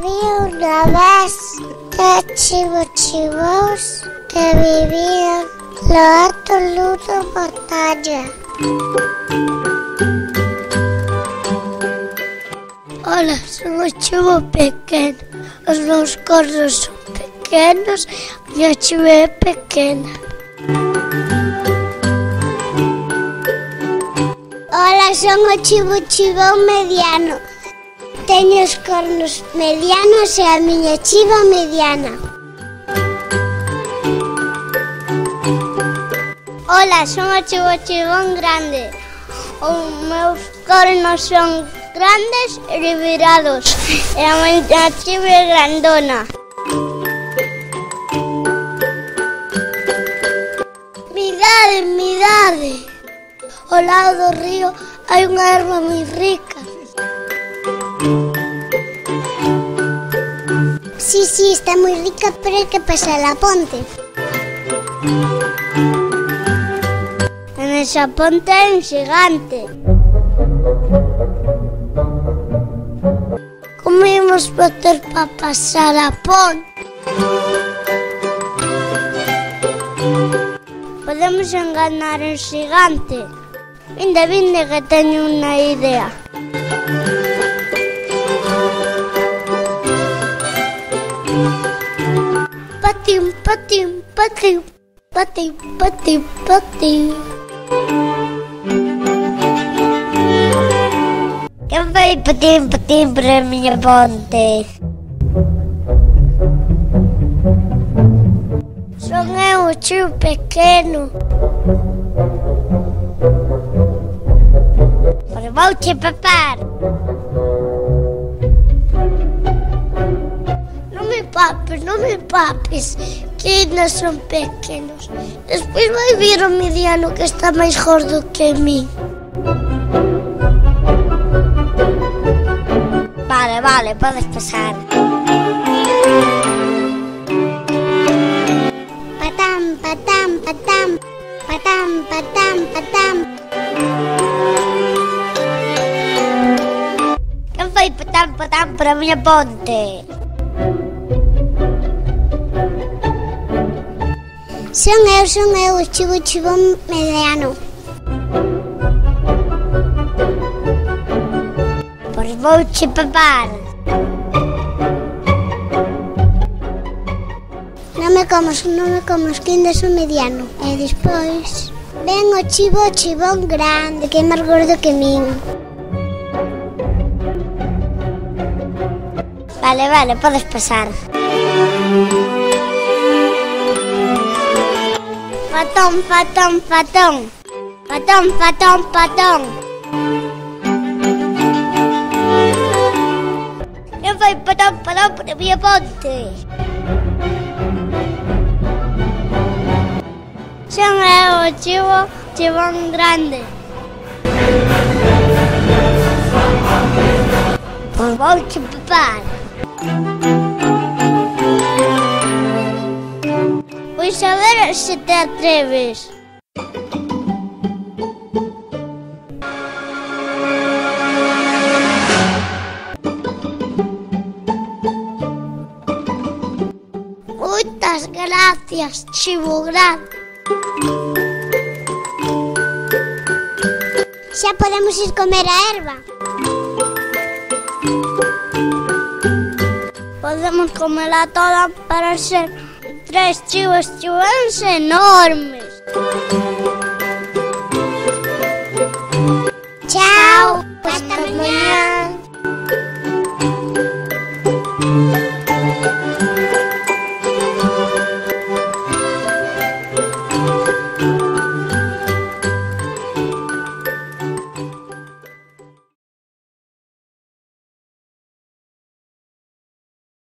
Había una vez tres chivos que vivían en la alta montaña. Hola, somos chivos pequeños. Los meus cornos son pequeños y a chiva é pequena. Hola, son o chivón mediano. Teño os cornos medianos e a miña chiva mediana. Hola, son o chivón grande. Os meus cornos son grandes e virados e a miña chiva é grandona. Midade. Ao lado do río hai unha erva moi rica. Sí, está moi rica, pero hai que pasar a ponte. En esa ponte hai un xigante. Como ímos facer para pasar a ponte? Podemos enganar un xigante. Vinde que teño unha idea. Patín. Quen fai patín para a miña ponte? Son eu, o chivo pequeno. Pero vouche papar. Non me papes, que ainda son pequenos. Despois vai vir o mediano que está máis gordo que min. Vale, podes pasar. Quen foi patán para a miña ponte? Son eu, o chivón mediano. Pois vouche papar. Non me comas, que ainda son mediano. E despois ven o chivón grande, que é máis gordo que min. Vale, podes pasar. Fatón. Quen foi patón para a miña ponte? Son eu, o chivón grande. Pois vouche papar. Pois a ver se te atreves. Moitas gracias, chivo grande. Xa podemos ir comer a erva. Podemos comela toda para ser tres chivóns enormes. Chao, hasta mañana.